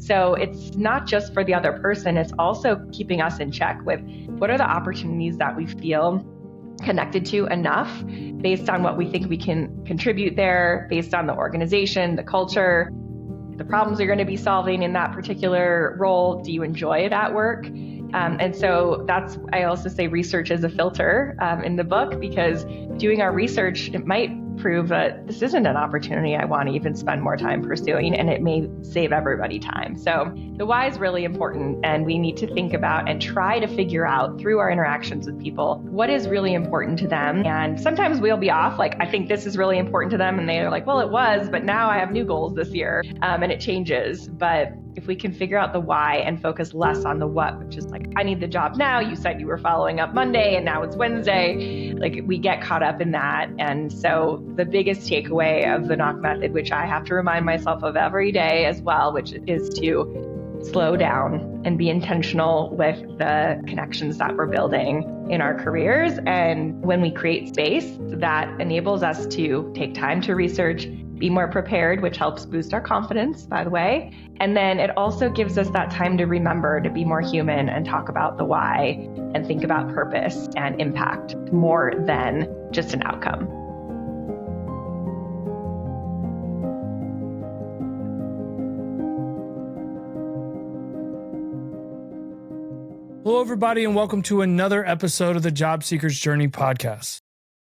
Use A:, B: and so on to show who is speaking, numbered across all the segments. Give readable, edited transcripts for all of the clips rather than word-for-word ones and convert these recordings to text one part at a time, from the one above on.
A: So it's not just for the other person, it's also keeping us in check with what are the opportunities that we feel connected to enough based on what we think we can contribute there, based on the organization, the culture, the problems you're going to be solving in that particular role. Do you enjoy that work? And so I also say research is a filter in the book, because doing our research, it might prove that this isn't an opportunity I want to even spend more time pursuing, and it may save everybody time. So the why is really important, and we need to think about and try to figure out through our interactions with people what is really important to them. And sometimes we'll be off, like, I think this is really important to them, and they're like, well, it was, but now I have new goals this year, and it changes. But if we can figure out the why and focus less on the what, which is like, I need the job now, you said you were following up Monday and now it's Wednesday, like we get caught up in that. And so the biggest takeaway of the knock method, which I have to remind myself of every day as well, which is to slow down and be intentional with the connections that we're building in our careers. And when we create space, that enables us to take time to research, be more prepared, which helps boost our confidence, by the way. And then it also gives us that time to remember to be more human and talk about the why and think about purpose and impact more than just an outcome.
B: Hello, everybody, and welcome to another episode of the Job Seeker's Journey podcast.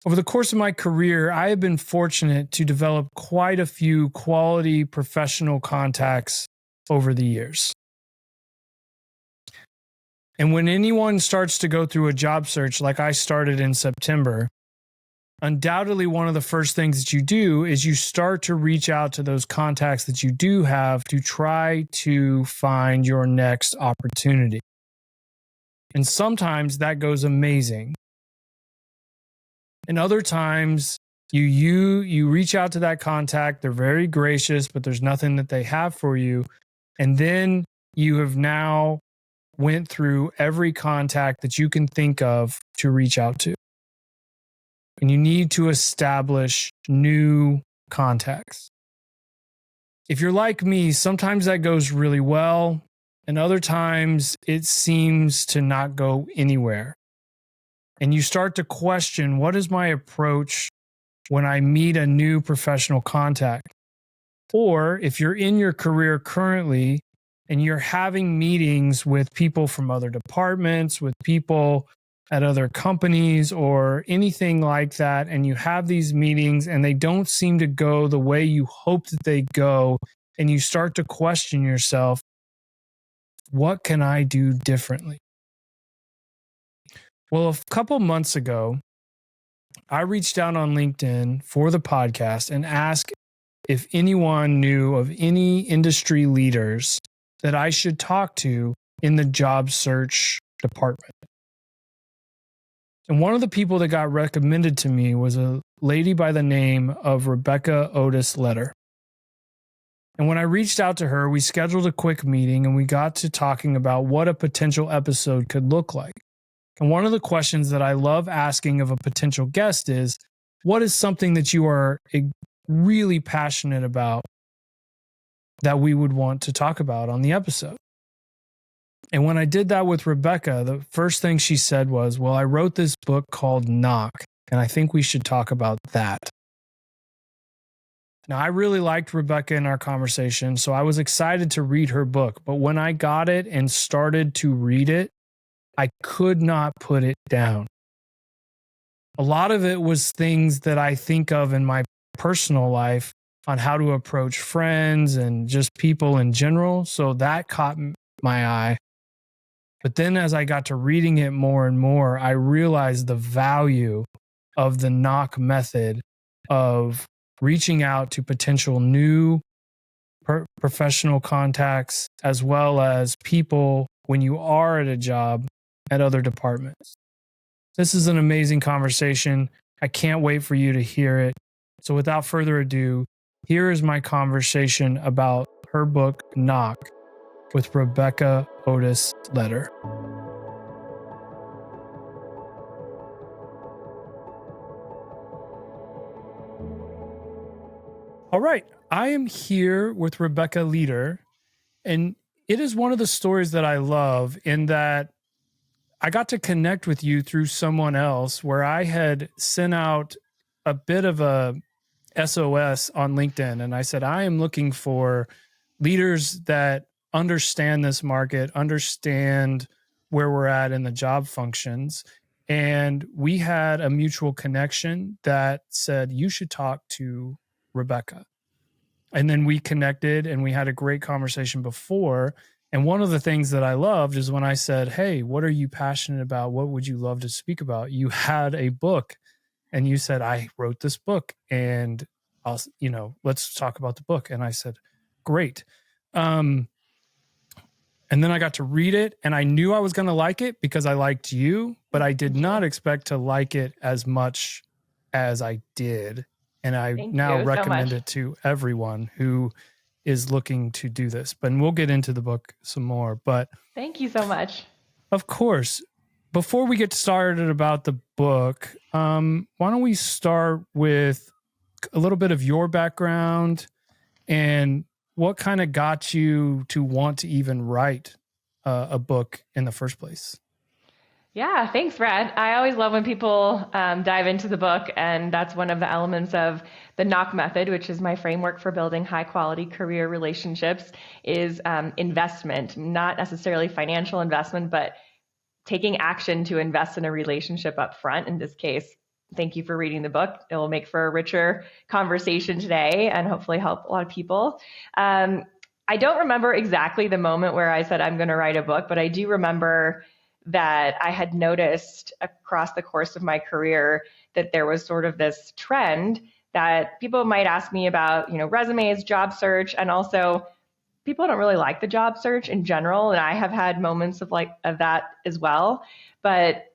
B: Over the course of my career, I have been fortunate to develop quite a few quality professional contacts over the years. And when anyone starts to go through a job search like I started in September, undoubtedly one of the first things that you do is you start to reach out to those contacts that you do have to try to find your next opportunity. And sometimes that goes amazing. And other times you reach out to that contact, they're very gracious, but there's nothing that they have for you. And then you have now went through every contact that you can think of to reach out to. And you need to establish new contacts. If you're like me, sometimes that goes really well, and other times it seems to not go anywhere. And you start to question, what is my approach when I meet a new professional contact? Or if you're in your career currently and you're having meetings with people from other departments, with people at other companies or anything like that, and you have these meetings and they don't seem to go the way you hope that they go, and you start to question yourself, what can I do differently? Well, a couple months ago, I reached out on LinkedIn for the podcast and asked if anyone knew of any industry leaders that I should talk to in the job search department. And one of the people that got recommended to me was a lady by the name of Otis Leder. And when I reached out to her, we scheduled a quick meeting and we got to talking about what a potential episode could look like. And one of the questions that I love asking of a potential guest is, what is something that you are really passionate about that we would want to talk about on the episode? And when I did that with Rebecca, the first thing she said was, well, I wrote this book called Knock, and I think we should talk about that. Now, I really liked Rebecca in our conversation, so I was excited to read her book. But when I got it and started to read it, I could not put it down. A lot of it was things that I think of in my personal life on how to approach friends and just people in general. So that caught my eye. But then as I got to reading it more and more, I realized the value of the knock method of reaching out to potential new professional contacts, as well as people when you are at a job at other departments. This is an amazing conversation. I can't wait for you to hear it. So without further ado, here is my conversation about her book, Knock, with Otis Leder. All right, I am here with Rebecca Leder, and it is one of the stories that I love in that I got to connect with you through someone else where I had sent out a bit of a SOS on LinkedIn. And I said, I am looking for leaders that understand this market, understand where we're at in the job functions. And we had a mutual connection that said, you should talk to Rebecca. And then we connected and we had a great conversation before. And one of the things that I loved is when I said, hey, what are you passionate about? What would you love to speak about? You had a book and you said, I wrote this book and let's talk about the book. And I said, great. And then I got to read it and I knew I was going to like it because I liked you, but I did not expect to like it as much as I did. And I now recommend it to everyone who is looking to do this. But we'll get into the book some more. But
A: thank you so much.
B: Of course. Before we get started about the book, why don't we start with a little bit of your background and what kind of got you to want to even write a book in the first place?
A: Yeah, thanks, Brad. I always love when people dive into the book, and that's one of the elements of the knock method, which is my framework for building high quality career relationships, is investment, not necessarily financial investment, but taking action to invest in a relationship up front. In this case, thank you for reading the book. It will make for a richer conversation today and hopefully help a lot of people. I don't remember exactly the moment where I said I'm going to write a book, but I do remember that I had noticed across the course of my career that there was sort of this trend that people might ask me about, resumes, job search, and also people don't really like the job search in general. And I have had moments of that as well, but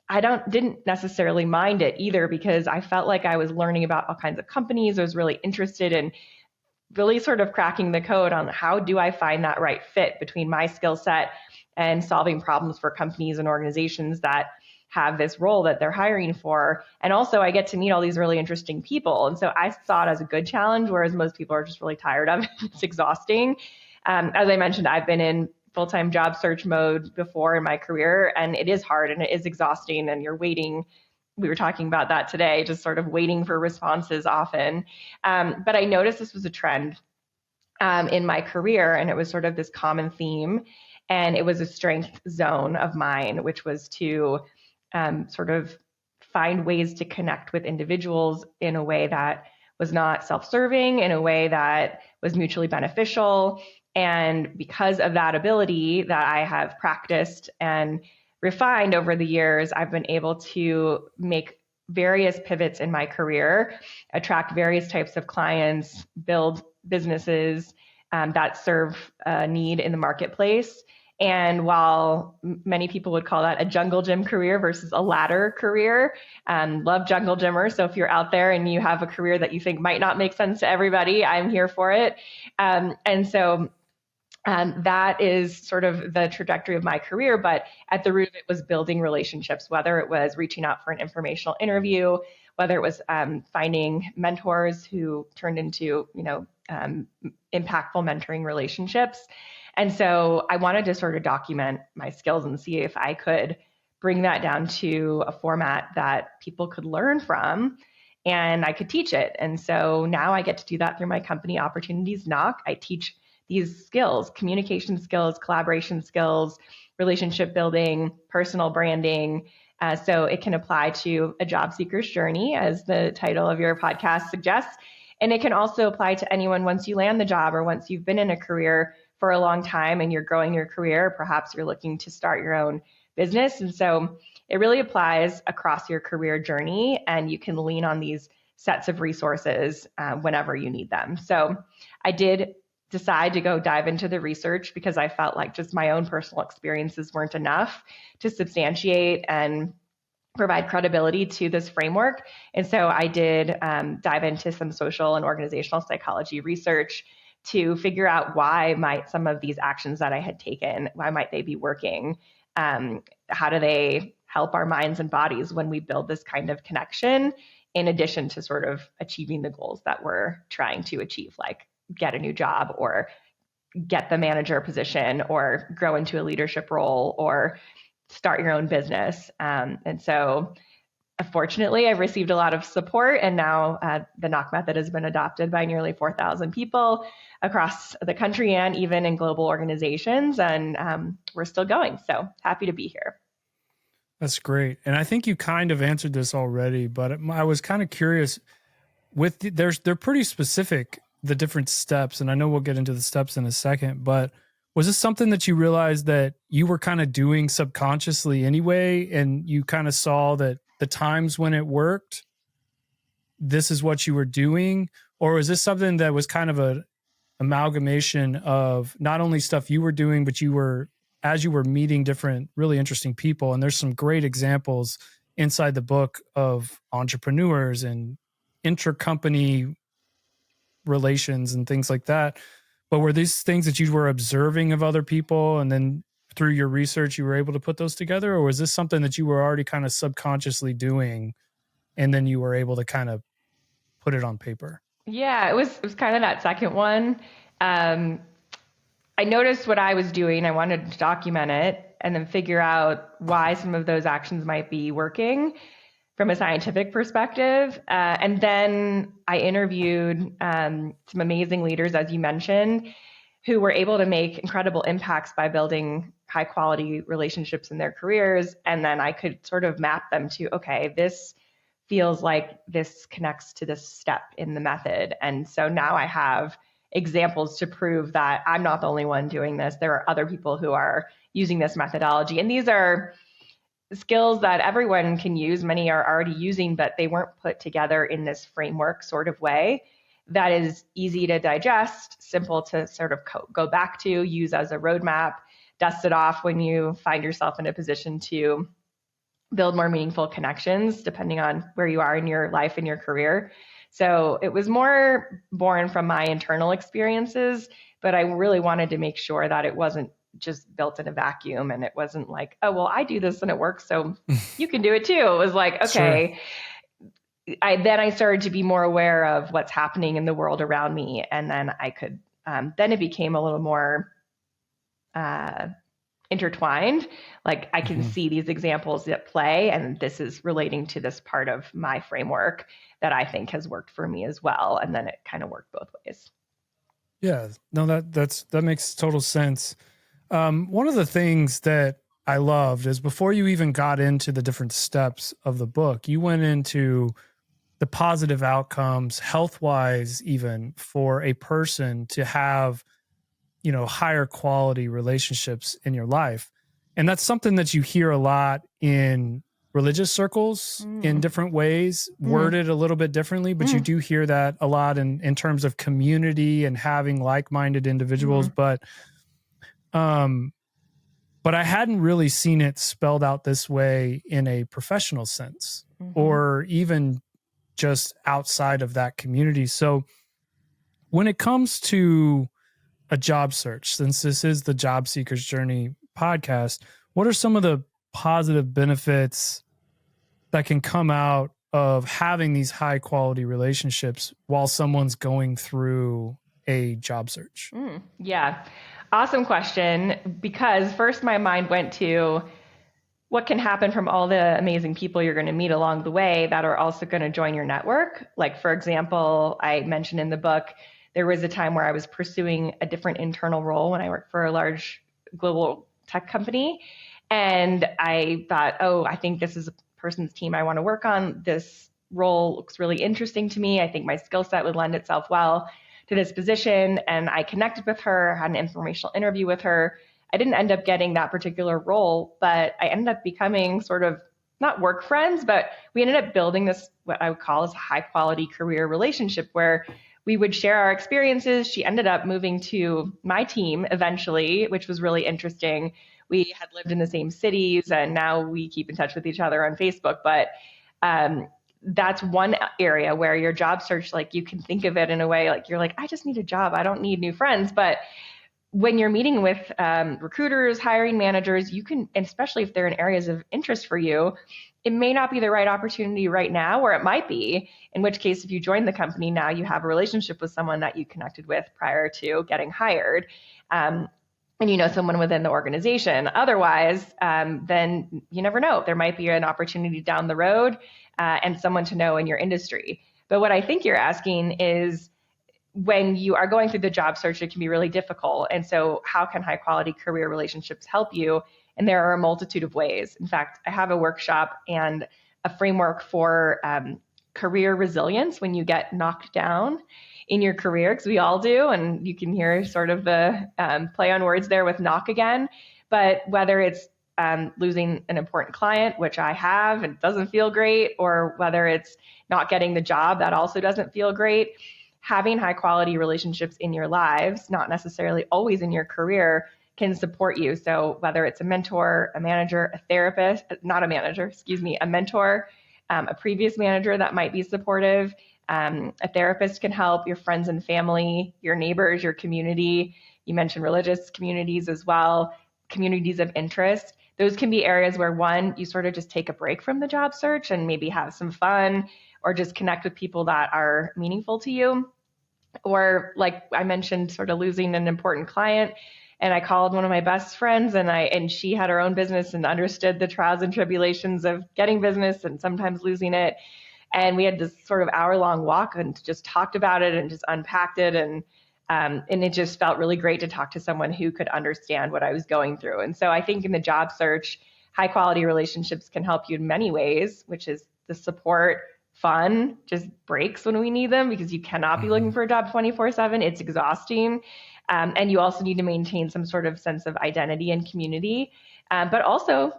A: I didn't necessarily mind it either because I felt like I was learning about all kinds of companies. I was really interested in really sort of cracking the code on how do I find that right fit between my skill set and solving problems for companies and organizations that have this role that they're hiring for. And also I get to meet all these really interesting people. And so I saw it as a good challenge, whereas most people are just really tired of it. It's exhausting. As I mentioned, I've been in full-time job search mode before in my career, and it is hard and it is exhausting, and you're waiting. We were talking about that today, just sort of waiting for responses often. But I noticed this was a trend in my career, and it was sort of this common theme. And it was a strength zone of mine, which was to sort of find ways to connect with individuals in a way that was not self-serving, in a way that was mutually beneficial. And because of that ability that I have practiced and refined over the years, I've been able to make various pivots in my career, attract various types of clients, build businesses that serve a need in the marketplace. And while many people would call that a jungle gym career versus a ladder career, love jungle gymmers. So if you're out there and you have a career that you think might not make sense to everybody, I'm here for it. And so that is sort of the trajectory of my career. But at the root of it was building relationships, whether it was reaching out for an informational interview, whether it was finding mentors who turned into, impactful mentoring relationships. And so I wanted to sort of document my skills and see if I could bring that down to a format that people could learn from and I could teach it. And so now I get to do that through my company, Opportunities Knock. I teach these skills, communication skills, collaboration skills, relationship building, personal branding. So it can apply to a job seeker's journey, as the title of your podcast suggests. And it can also apply to anyone once you land the job or once you've been in a career for a long time and you're growing your career. Perhaps you're looking to start your own business. And so it really applies across your career journey, and you can lean on these sets of resources whenever you need them. So I did decide to go dive into the research because I felt like just my own personal experiences weren't enough to substantiate and provide credibility to this framework. And so I did dive into some social and organizational psychology research to figure out why might some of these actions that I had taken, why might they be working? How do they help our minds and bodies when we build this kind of connection, in addition to sort of achieving the goals that we're trying to achieve, like get a new job or get the manager position or grow into a leadership role or start your own business. And so fortunately, I've received a lot of support, and now the knock method has been adopted by nearly 4,000 people across the country and even in global organizations. And we're still going. So happy to be here.
B: That's great. And I think you kind of answered this already, but I was kind of curious with they're pretty specific, the different steps. And I know we'll get into the steps in a second, but was this something that you realized that you were kind of doing subconsciously anyway? And you kind of saw that the times when it worked, this is what you were doing? Or was this something that was kind of a amalgamation of not only stuff you were doing, but as you were meeting different really interesting people? And there's some great examples inside the book of entrepreneurs and intercompany relations and things like that. But were these things that you were observing of other people, and then through your research, you were able to put those together? Or was this something that you were already kind of subconsciously doing, and then you were able to kind of put it on paper?
A: Yeah, it was kind of that second one. I noticed what I was doing. I wanted to document it and then figure out why some of those actions might be working from a scientific perspective. And then I interviewed some amazing leaders, as you mentioned, who were able to make incredible impacts by building high quality relationships in their careers. And then I could sort of map them to, okay, this feels like this connects to this step in the method. And so now I have examples to prove that I'm not the only one doing this. There are other people who are using this methodology. And these are skills that everyone can use. Many are already using, but they weren't put together in this framework sort of way that is easy to digest, simple to sort of go back to, use as a roadmap, dust it off when you find yourself in a position to build more meaningful connections, depending on where you are in your life and your career. So it was more born from my internal experiences, but I really wanted to make sure that it wasn't just built in a vacuum, and it wasn't like, oh, well, I do this and it works, so you can do it too. It was like, okay. Sure. I started to be more aware of what's happening in the world around me, and then I could, then it became a little more intertwined. Like I can see these examples at play, and this is relating to this part of my framework that I think has worked for me as well. And then it kind of worked both ways.
B: Yeah, no, that makes total sense. One of the things that I loved is before you even got into the different steps of the book, you went into the positive outcomes, health-wise, even for a person to have, higher quality relationships in your life. And that's something that you hear a lot in religious circles in different ways, worded a little bit differently, but you do hear that a lot in terms of community and having like-minded individuals. But I hadn't really seen it spelled out this way in a professional sense, or even just outside of that community. So when it comes to a job search, since this is the Job Seeker's Journey podcast, what are some of the positive benefits that can come out of having these high quality relationships while someone's going through a job search?
A: Yeah. Awesome question. Because first my mind went to what can happen from all the amazing people you're going to meet along the way that are also going to join your network. Like, for example, I mentioned in the book, there was a time where I was pursuing a different internal role when I worked for a large global tech company. And I thought, oh, I think this is a person's team I want to work on. This role looks really interesting to me. I think my skill set would lend itself well to this position. And I connected with her, had an informational interview with her. I didn't end up getting that particular role, but I ended up becoming sort of not work friends, but we ended up building this, what I would call as a high quality career relationship where we would share our experiences. She ended up moving to my team eventually, which was really interesting. We had lived in the same cities, and now we keep in touch with each other on Facebook. But that's one area where your job search, like you can think of it in a way like you're like, I just need a job. I don't need new friends. But when you're meeting with recruiters, hiring managers, you can, especially if they're in areas of interest for you, it may not be the right opportunity right now, or it might be, in which case, if you join the company now, you have a relationship with someone that you connected with prior to getting hired. and you know someone within the organization. Otherwise, then you never know. There might be an opportunity down the road and someone to know in your industry. But what I think you're asking is, when you are going through the job search, it can be really difficult. And so how can high quality career relationships help you? And there are a multitude of ways. In fact, I have a workshop and a framework for career resilience when you get knocked down in your career, because we all do. And you can hear sort of the play on words there with knock again. But whether it's losing an important client, which I have, and it doesn't feel great, or whether it's not getting the job, that also doesn't feel great. Having high quality relationships in your lives, not necessarily always in your career, can support you. So whether it's a mentor, a manager, a therapist, not a manager, excuse me, a mentor, a previous manager that might be supportive, a therapist can help, your friends and family, your neighbors, your community. You mentioned religious communities as well, communities of interest. Those can be areas where, one, you sort of just take a break from the job search and maybe have some fun, or just connect with people that are meaningful to you. Or like I mentioned, sort of losing an important client. And I called one of my best friends, and she had her own business and understood the trials and tribulations of getting business and sometimes losing it. And we had this sort of hour-long walk and just talked about it and just unpacked it. And it just felt really great to talk to someone who could understand what I was going through. And so I think in the job search, high quality relationships can help you in many ways, which is the support, fun, just breaks when we need them, because you cannot be looking for a job 24/7. It's exhausting. And you also need to maintain some sort of sense of identity and community. But also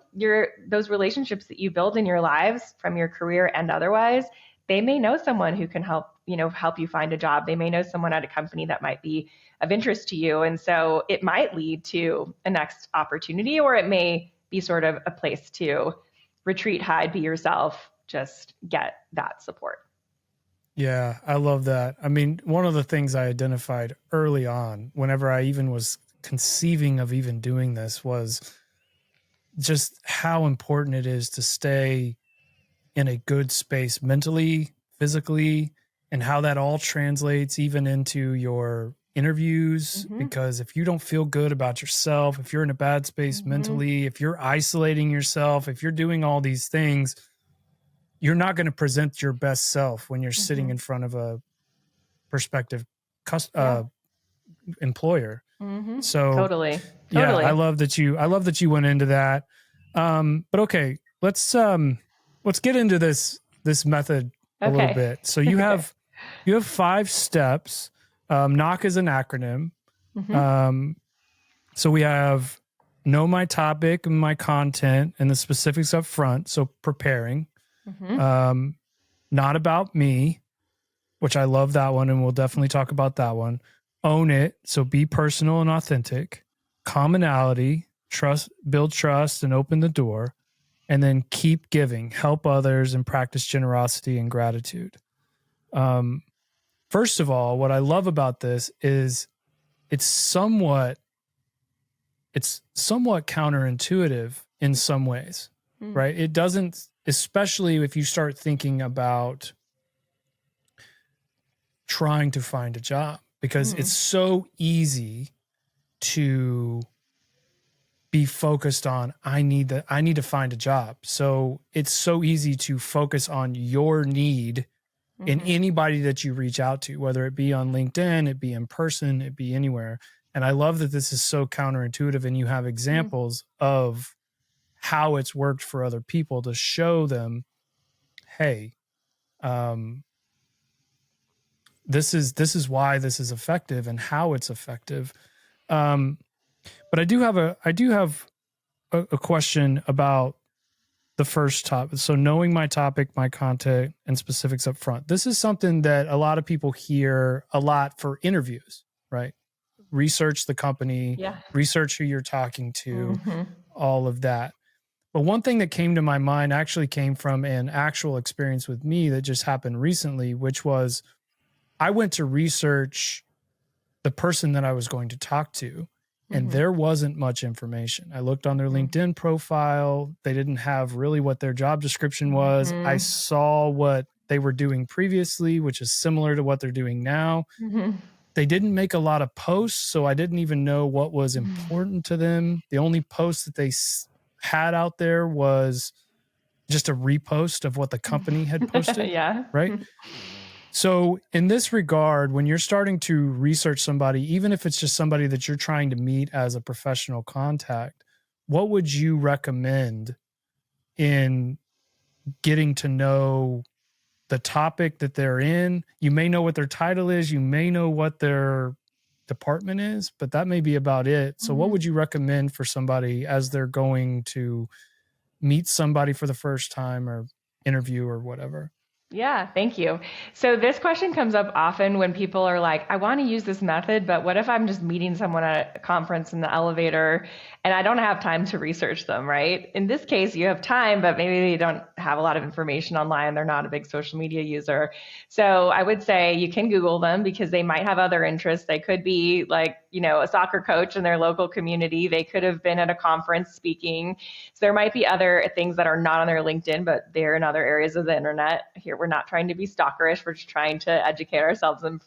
A: those relationships that you build in your lives, from your career and otherwise, they may know someone who can help you find a job. They may know someone at a company that might be of interest to you. And so it might lead to a next opportunity, or it may be sort of a place to retreat, hide, be yourself, just get that support.
B: Yeah, I love that. I mean, one of the things I identified early on, whenever I even was conceiving of even doing this, was just how important it is to stay in a good space mentally, physically, and how that all translates even into your interviews. Because if you don't feel good about yourself, if you're in a bad space mentally, if you're isolating yourself, if you're doing all these things, you're not going to present your best self when you're sitting in front of a prospective employer. So
A: Totally.
B: Yeah, I love that you went into that. But okay, let's get into this method a little bit. So you have 5 steps. KNOCK is an acronym. So we have know my topic and my content and the specifics up front. So preparing. Not about me, which I love that one, and we'll definitely talk about that one. Own it, so be personal and authentic. Commonality, build trust and open the door. And then keep giving, help others, and practice generosity and gratitude. First of all, what I love about this is it's somewhat counterintuitive in some ways, right? It doesn't, especially if you start thinking about trying to find a job, because it's so easy to be focused on, I need to find a job. So it's so easy to focus on your need in anybody that you reach out to, whether it be on LinkedIn, it be in person, it be anywhere. And I love that this is so counterintuitive, and you have examples of how it's worked for other people to show them, hey, this is why this is effective and how it's effective. But I do have a question about the first topic. So knowing my topic, my content, and specifics up front. This is something that a lot of people hear a lot for interviews, right? Research the company, research who you're talking to, all of that. But one thing that came to my mind actually came from an actual experience with me that just happened recently, which was I went to research the person that I was going to talk to, and there wasn't much information. I looked on their LinkedIn profile. They didn't have really what their job description was. I saw what they were doing previously, which is similar to what they're doing now. they didn't make a lot of posts, so I didn't even know what was important to them. The only post that they had out there was just a repost of what the company had posted.
A: Yeah.
B: Right. So in this regard, when you're starting to research somebody, even if it's just somebody that you're trying to meet as a professional contact, what would you recommend in getting to know the topic that they're in? You may know what their title is, you may know what their department is, but that may be about it. So what would you recommend for somebody as they're going to meet somebody for the first time or interview or whatever?
A: Yeah, thank you. So this question comes up often when people are like, I want to use this method, but what if I'm just meeting someone at a conference in the elevator and I don't have time to research them, right? In this case, you have time, but maybe they don't have a lot of information online. They're not a big social media user. So I would say you can Google them because they might have other interests. They could be like, a soccer coach in their local community. They could have been at a conference speaking. So there might be other things that are not on their LinkedIn, but they're in other areas of the internet. Here, we're not trying to be stalkerish. We're just trying to educate ourselves and,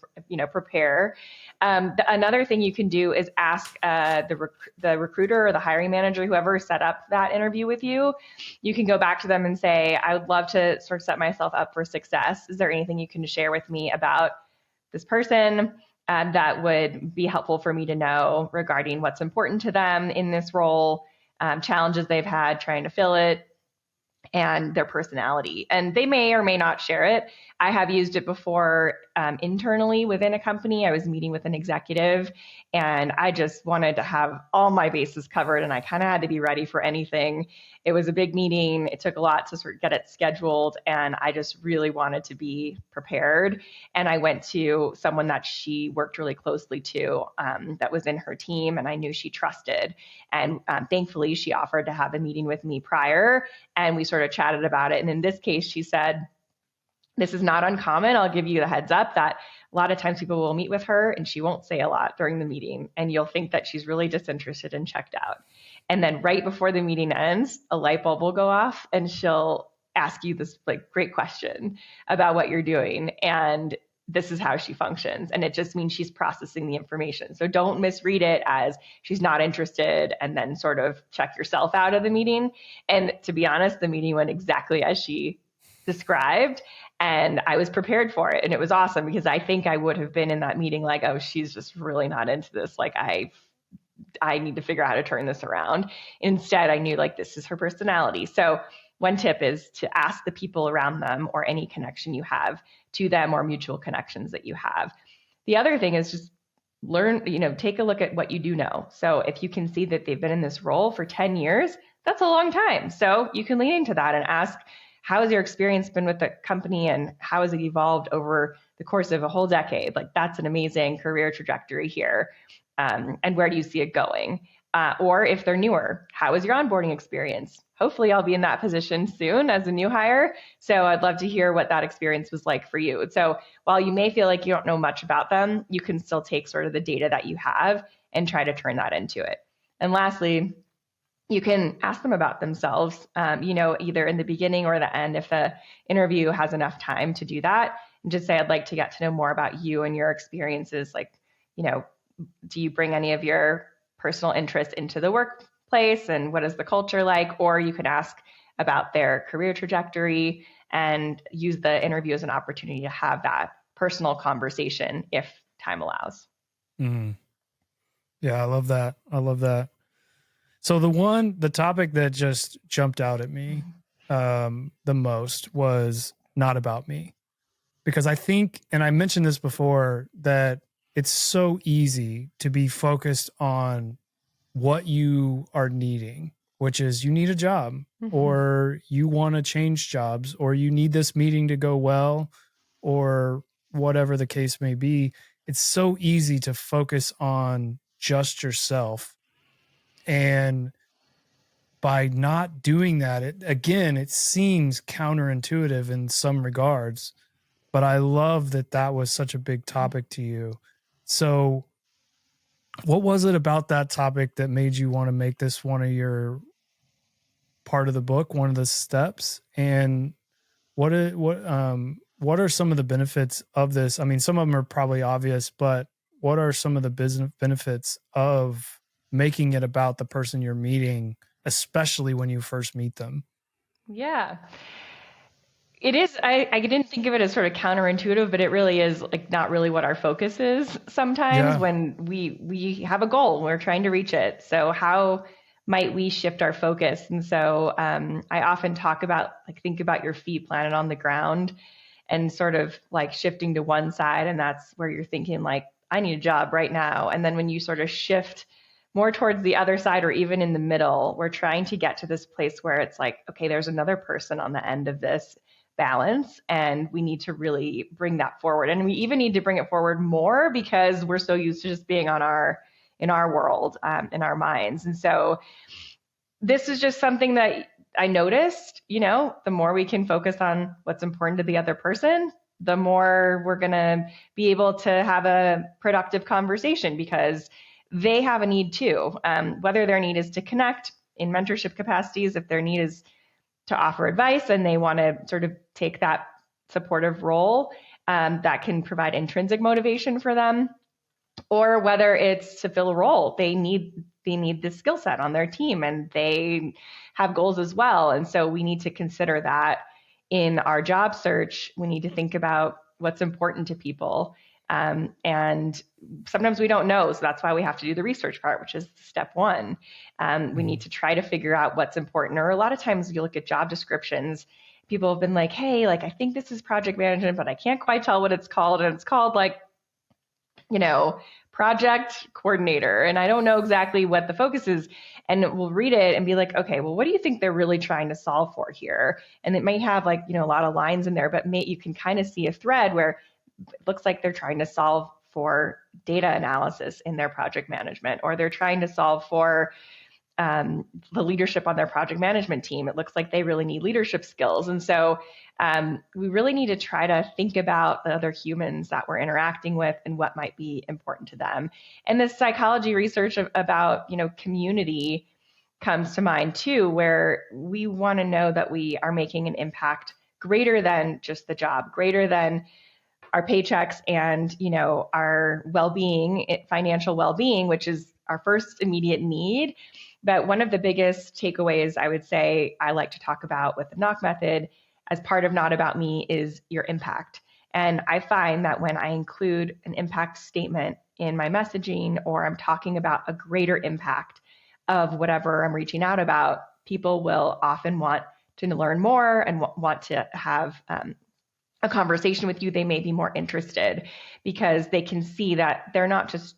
A: prepare. Another thing you can do is ask the recruiter or the hiring manager, whoever set up that interview with you. You can go back to them and say, I would love to sort of set myself up for success. Is there anything you can share with me about this person that would be helpful for me to know regarding what's important to them in this role, challenges they've had trying to fill it, and their personality. And they may or may not share it. I have used it before internally within a company. I was meeting with an executive and I just wanted to have all my bases covered and I kind of had to be ready for anything. It was a big meeting. It took a lot to sort of get it scheduled and I just really wanted to be prepared. And I went to someone that she worked really closely to that was in her team and I knew she trusted. And thankfully she offered to have a meeting with me prior and we sort of chatted about it. And in this case, she said, this is not uncommon. I'll give you the heads up that a lot of times people will meet with her and she won't say a lot during the meeting. And you'll think that she's really disinterested and checked out. And then right before the meeting ends, a light bulb will go off and she'll ask you this great question about what you're doing. And this is how she functions. And it just means she's processing the information. So don't misread it as she's not interested and then sort of check yourself out of the meeting. And to be honest, the meeting went exactly as she described. And I was prepared for it. And it was awesome because I think I would have been in that meeting like, oh, she's just really not into this. Like I need to figure out how to turn this around. Instead, I knew this is her personality. So one tip is to ask the people around them or any connection you have to them or mutual connections that you have. The other thing is just learn, take a look at what you do know. So if you can see that they've been in this role for 10 years, that's a long time. So you can lean into that and ask, how has your experience been with the company and how has it evolved over the course of a whole decade? That's an amazing career trajectory here. And where do you see it going? Or if they're newer, how is your onboarding experience? Hopefully I'll be in that position soon as a new hire. So I'd love to hear what that experience was like for you. So while you may feel like you don't know much about them, you can still take sort of the data that you have and try to turn that into it. And lastly, you can ask them about themselves, either in the beginning or the end, if the interview has enough time to do that, and just say, I'd like to get to know more about you and your experiences. Do you bring any of your personal interests into the workplace and what is the culture like? Or you could ask about their career trajectory and use the interview as an opportunity to have that personal conversation if time allows.
B: Mm-hmm. Yeah, I love that. So the topic that just jumped out at me the most was not about me. Because I think, and I mentioned this before, that it's so easy to be focused on what you are needing, which is you need a job or you want to change jobs or you need this meeting to go well or whatever the case may be. It's so easy to focus on just yourself. And by not doing that, it seems counterintuitive in some regards, but I love that was such a big topic to you. So what was it about that topic that made you want to make this one of your part of the book, one of the steps? And what are some of the benefits of this? I mean, some of them are probably obvious, but what are some of the business benefits of making it about the person you're meeting, especially when you first meet them?
A: Yeah. It is. I didn't think of it as sort of counterintuitive, but it really is like not really what our focus is sometimes
B: Yeah.
A: when we have a goal, we're trying to reach it. So how might we shift our focus? And so I often talk about like think about your feet planted on the ground and sort of like shifting to one side, and that's where you're thinking like I need a job right now. And then when you sort of shift more towards the other side or even in the middle, we're trying to get to this place where it's like, okay, there's another person on the end of this balance, and we need to really bring that forward. And we even need to bring it forward more because we're so used to just being on our in our world, in our minds. And so this is just something that I noticed, the more we can focus on what's important to the other person, the more we're going to be able to have a productive conversation because they have a need too. Whether their need is to connect in mentorship capacities, if their need is to offer advice and they want to sort of take that supportive role, that can provide intrinsic motivation for them, or whether it's to fill a role. They need this skill set on their team and they have goals as well. And so we need to consider that in our job search. We need to think about what's important to people. And sometimes we don't know. So that's why we have to do the research part, which is step one. We need to try to figure out what's important. Or a lot of times you look at job descriptions, people have been like, hey, like, I think this is project management, but I can't quite tell what it's called. And it's called like, project coordinator. And I don't know exactly what the focus is. And we'll read it and be like, okay, well, what do you think they're really trying to solve for here? And it may have like, a lot of lines in there, but you can kind of see a thread where it looks like they're trying to solve for data analysis in their project management, or they're trying to solve for the leadership on their project management team. It looks like they really need leadership skills. And so we really need to try to think about the other humans that we're interacting with and what might be important to them. And this psychology research about, community comes to mind too, where we want to know that we are making an impact greater than just the job, greater than our paychecks and, our well-being, financial well-being, which is our first immediate need. But one of the biggest takeaways I would say I like to talk about with the knock method as part of Not About Me is your impact. And I find that when I include an impact statement in my messaging, or I'm talking about a greater impact of whatever I'm reaching out about, people will often want to learn more and want to have a conversation with you. They may be more interested because they can see that they're not just,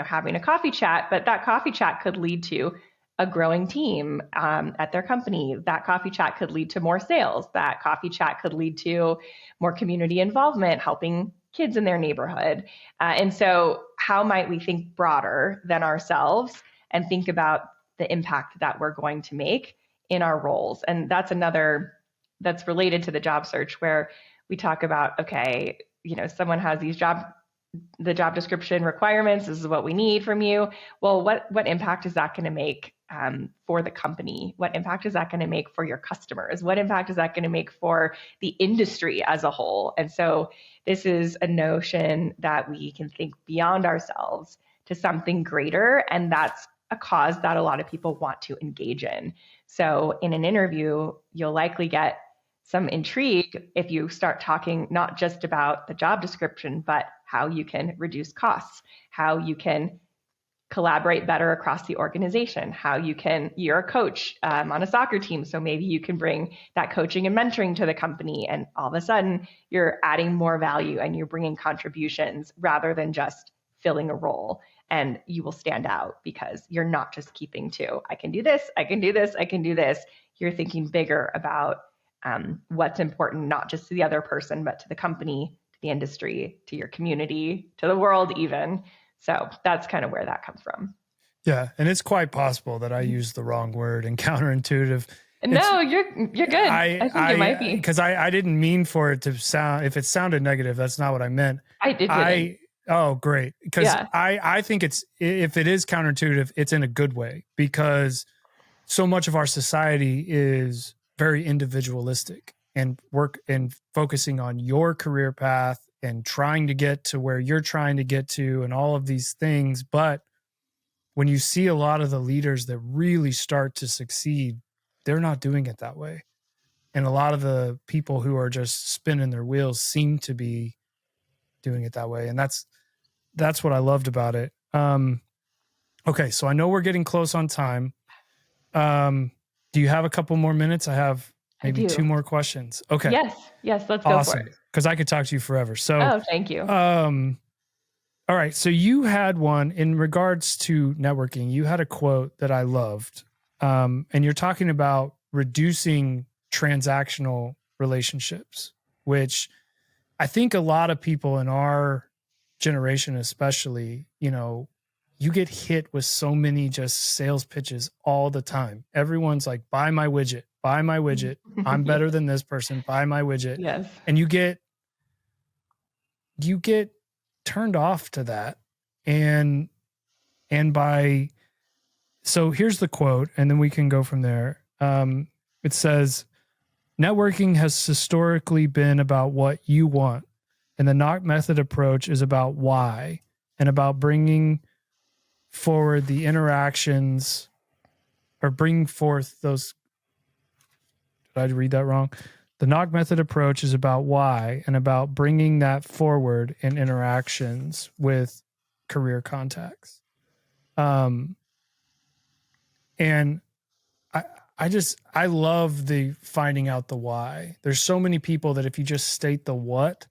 A: having a coffee chat, but that coffee chat could lead to a growing team at their company. That coffee chat could lead to more sales. That coffee chat could lead to more community involvement, helping kids in their neighborhood. And so how might we think broader than ourselves and think about the impact that we're going to make in our roles? And that's that's related to the job search, where we talk about, okay, someone has the job description requirements. This is what we need from you. Well, what impact is that going to make for the company? What impact is that going to make for your customers? What impact is that going to make for the industry as a whole? And so this is a notion that we can think beyond ourselves to something greater. And that's a cause that a lot of people want to engage in. So in an interview, you'll likely get some intrigue if you start talking not just about the job description, but how you can reduce costs, how you can collaborate better across the organization, you're a coach on a soccer team, so maybe you can bring that coaching and mentoring to the company, and all of a sudden you're adding more value and you're bringing contributions rather than just filling a role. And you will stand out because you're not just keeping to, I can do this, I can do this, I can do this. You're thinking bigger about what's important, not just to the other person, but to the company, to the industry, to your community, to the world even. So that's kind of where that comes from.
B: Yeah. And it's quite possible that I used the wrong word and counterintuitive.
A: No, you're good. I think it might be.
B: Because I didn't mean for it to sound, if it sounded negative, that's not what I meant. Oh, great. Because I think if it is counterintuitive, it's in a good way, because so much of our society is very individualistic and focusing on your career path and trying to get to where you're trying to get to and all of these things. But when you see a lot of the leaders that really start to succeed, they're not doing it that way. And a lot of the people who are just spinning their wheels seem to be doing it that way. And that's what I loved about it. Okay, so I know we're getting close on time. Do you have a couple more minutes? I have maybe 2 more questions. Okay.
A: Yes, let's
B: awesome.
A: go for it.
B: Because I could talk to you forever. So,
A: thank you.
B: All right. So you had one in regards to networking. You had a quote that I loved, and you're talking about reducing transactional relationships, which I think a lot of people in our generation, especially, you get hit with so many just sales pitches all the time. Everyone's like, buy my widget, buy my widget. I'm better than this person, buy my widget.
A: Yes.
B: And you get turned off to that. So here's the quote, and then we can go from there. It says, networking has historically been about what you want, and the knock method approach is about why, and about bringing forward the interactions, or bring forth those. Did I read that wrong? The knock method approach is about why and about bringing that forward in interactions with career contacts. And I love the finding out the why. There's so many people that if you just state the what,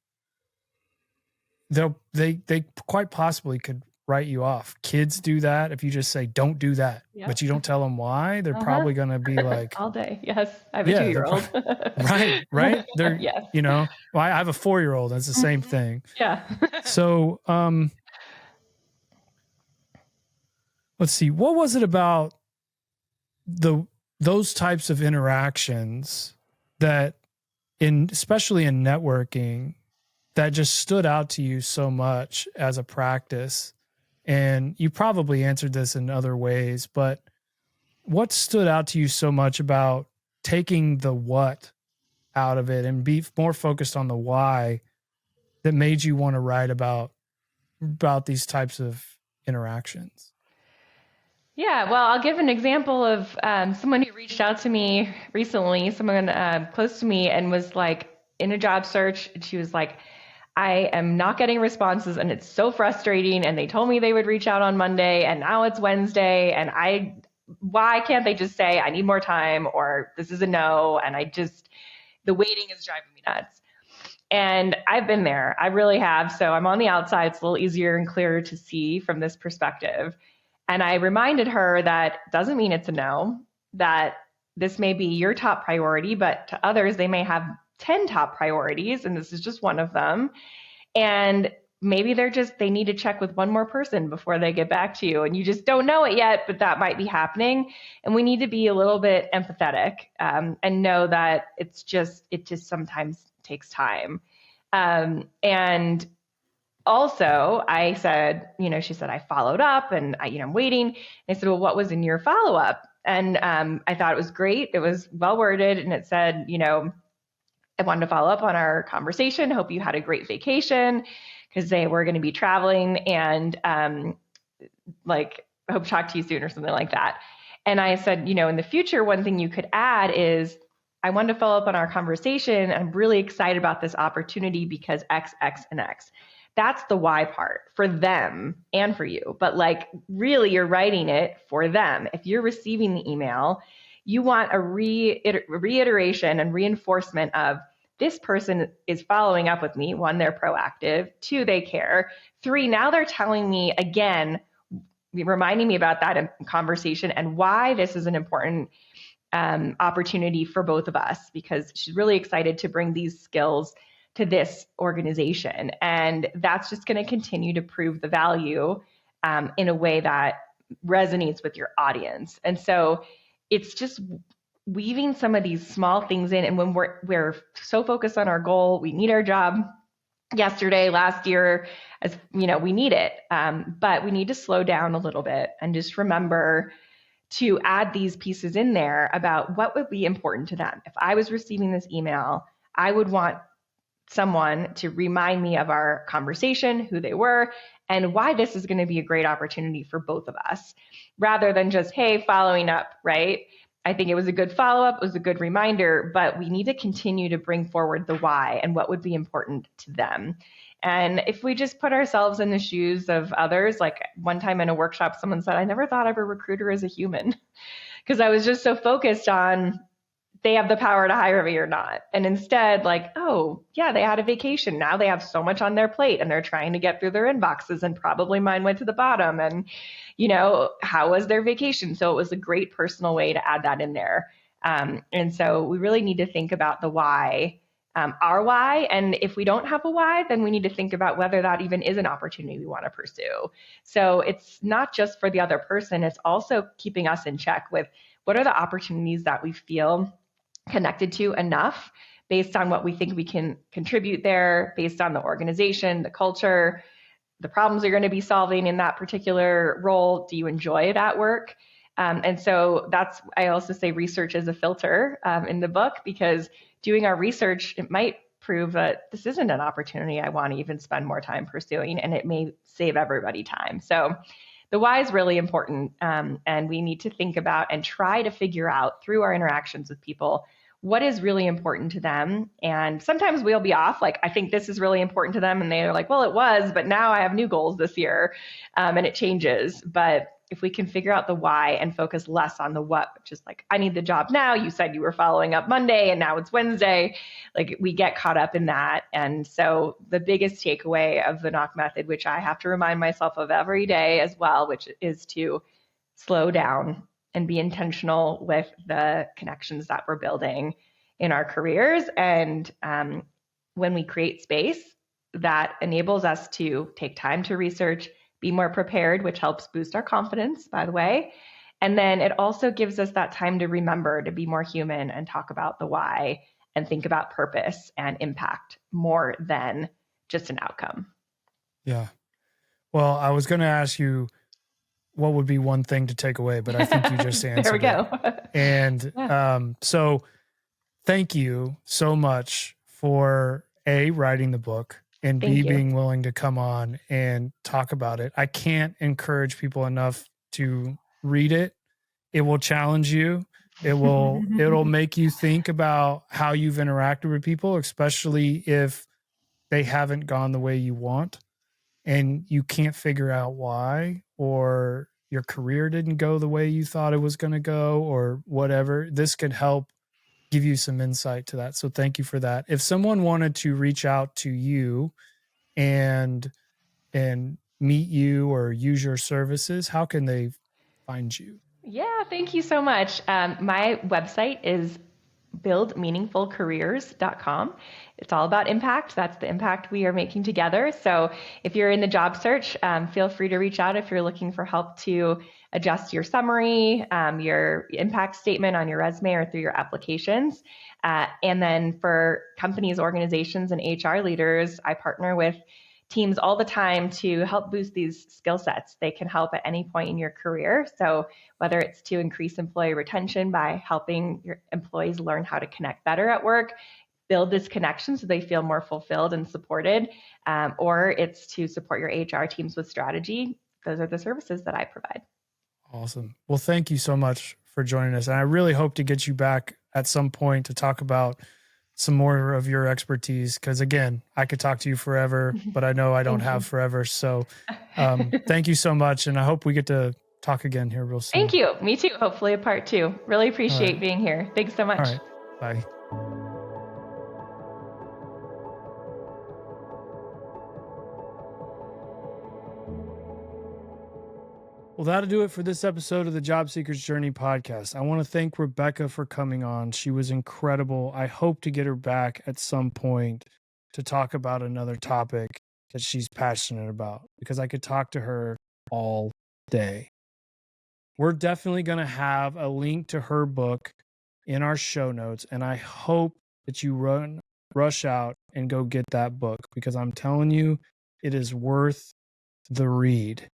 B: they quite possibly could write you off. Kids do that. If you just say, don't do that, but you don't tell them why, they're probably going to be like
A: all day. Yes. I have a 2-year-old.
B: Right. They're,
A: yes.
B: I have a 4-year-old. That's the same thing.
A: Yeah.
B: So, let's see, what was it about those types of interactions that especially in networking, that just stood out to you so much as a practice? And you probably answered this in other ways, but what stood out to you so much about taking the what out of it and be more focused on the why that made you want to write about these types of interactions?
A: Yeah, well, I'll give an example of someone who reached out to me recently, someone close to me, and was like in a job search. And she was like, I am not getting responses and it's so frustrating. And they told me they would reach out on Monday and now it's Wednesday. And why can't they just say, I need more time, or this is a no? And the waiting is driving me nuts. And I've been there. I really have. So I'm on the outside. It's a little easier and clearer to see from this perspective. And I reminded her that doesn't mean it's a no, that this may be your top priority, but to others, they may have 10 top priorities, and this is just one of them. And maybe they need to check with one more person before they get back to you. And you just don't know it yet, but that might be happening. And we need to be a little bit empathetic and know that it just sometimes takes time. And also, I said, she said, I followed up and I'm waiting. And I said, well, what was in your follow-up? And I thought it was great. It was well worded. And it said, I wanted to follow up on our conversation. Hope you had a great vacation, because they were going to be traveling, and hope to talk to you soon or something like that. And I said, in the future, one thing you could add is, I wanted to follow up on our conversation. I'm really excited about this opportunity because X, X, and X. That's the why part for them and for you. But really, you're writing it for them. If you're receiving the email, you want a reiteration and reinforcement of, this person is following up with me. 1, they're proactive. 2, they care. 3, now they're telling me again, reminding me about that conversation and why this is an important opportunity for both of us, because she's really excited to bring these skills to this organization. And that's just going to continue to prove the value in a way that resonates with your audience. And so it's just weaving some of these small things in. And when we're so focused on our goal, we need our job yesterday, last year, as we need it. But we need to slow down a little bit and just remember to add these pieces in there about what would be important to them. If I was receiving this email, I would want someone to remind me of our conversation, who they were, and why this is going to be a great opportunity for both of us, rather than just, hey, following up, right? I think it was a good follow-up, it was a good reminder, but we need to continue to bring forward the why and what would be important to them. And if we just put ourselves in the shoes of others, like one time in a workshop, someone said, I never thought of a recruiter as a human because I was just so focused on they have the power to hire me or not. And instead, like, oh, yeah, they had a vacation. Now they have so much on their plate and they're trying to get through their inboxes and probably mine went to the bottom. And, how was their vacation? So it was a great personal way to add that in there. And so we really need to think about the why, our why. And if we don't have a why, then we need to think about whether that even is an opportunity we want to pursue. So it's not just for the other person, it's also keeping us in check with what are the opportunities that we feel connected to enough based on what we think we can contribute there, based on the organization, the culture, the problems you're going to be solving in that particular role. Do you enjoy it at work? And so I also say research is a filter in the book, because doing our research, it might prove that this isn't an opportunity I want to even spend more time pursuing, and it may save everybody time. So the why is really important, and we need to think about and try to figure out through our interactions with people what is really important to them. And sometimes we'll be off, like, I think this is really important to them, and they're like, well, it was, but now I have new goals this year, and it changes. But if we can figure out the why and focus less on the what, which is like, I need the job now. You said you were following up Monday and now it's Wednesday. Like, we get caught up in that. And so the biggest takeaway of the knock method, which I have to remind myself of every day as well, which is to slow down and be intentional with the connections that we're building in our careers. And when we create space, that enables us to take time to research, be more prepared, which helps boost our confidence, by the way. And then it also gives us that time to remember to be more human and talk about the why and think about purpose and impact more than just an outcome.
B: Yeah. Well, I was going to ask you what would be one thing to take away, but I think you just answered
A: There we go.
B: And so thank you so much for writing the book, and being willing to come on and talk about it. I can't encourage people enough to read it. It will challenge you. It'll make you think about how you've interacted with people, especially if they haven't gone the way you want and you can't figure out why, or your career didn't go the way you thought it was going to go, or whatever. This could help give you some insight to that. So thank you for that. If someone wanted to reach out to you and meet you or use your services, how can they find you?
A: Yeah, thank you so much. My website is buildmeaningfulcareers.com. It's all about impact. That's the impact we are making together. So if you're in the job search, feel free to reach out if you're looking for help to adjust your summary, your impact statement on your resume or through your applications. And then for companies, organizations, and HR leaders, I partner with teams all the time to help boost these skill sets. They can help at any point in your career. So whether it's to increase employee retention by helping your employees learn how to connect better at work, build this connection so they feel more fulfilled and supported, or it's to support your HR teams with strategy. Those are the services that I provide.
B: Awesome. Well, thank you so much for joining us. And I really hope to get you back at some point to talk about some more of your expertise, because again, I could talk to you forever, but I know I don't have forever. So thank you so much. And I hope we get to talk again here real soon.
A: Thank you. Me too. Hopefully a part 2. Really appreciate being here. Thanks so much.
B: All right. Bye. Well, that'll do it for this episode of the Job Seeker's Journey podcast. I want to thank Rebecca for coming on. She was incredible. I hope to get her back at some point to talk about another topic that she's passionate about, because I could talk to her all day. We're definitely going to have a link to her book in our show notes, and I hope that you rush out and go get that book, because I'm telling you, it is worth the read.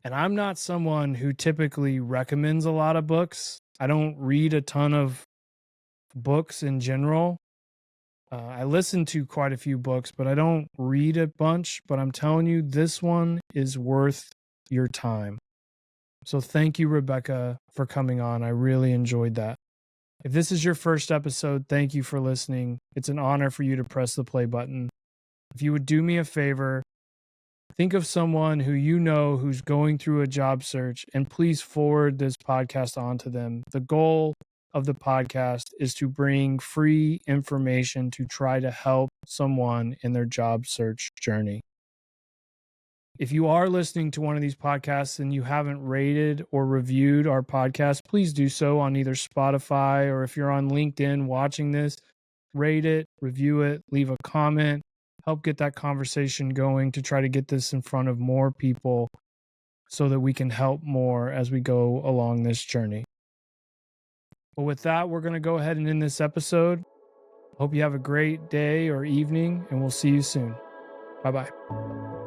B: And I'm not someone who typically recommends a lot of books. I don't read a ton of books in general. I listen to quite a few books, but I don't read a bunch. But I'm telling you, this one is worth your time. So thank you, Rebecca, for coming on. I really enjoyed that. If this is your first episode, thank you for listening. It's an honor for you to press the play button. If you would do me a favor, think of someone who you know who's going through a job search, and please forward this podcast on to them. The goal of the podcast is to bring free information to try to help someone in their job search journey. If you are listening to one of these podcasts and you haven't rated or reviewed our podcast, please do so on either Spotify, or if you're on LinkedIn watching this, rate it, review it, leave a comment, help get that conversation going to try to get this in front of more people so that we can help more as we go along this journey. But with that, we're going to go ahead and end this episode. Hope you have a great day or evening, and we'll see you soon. Bye-bye.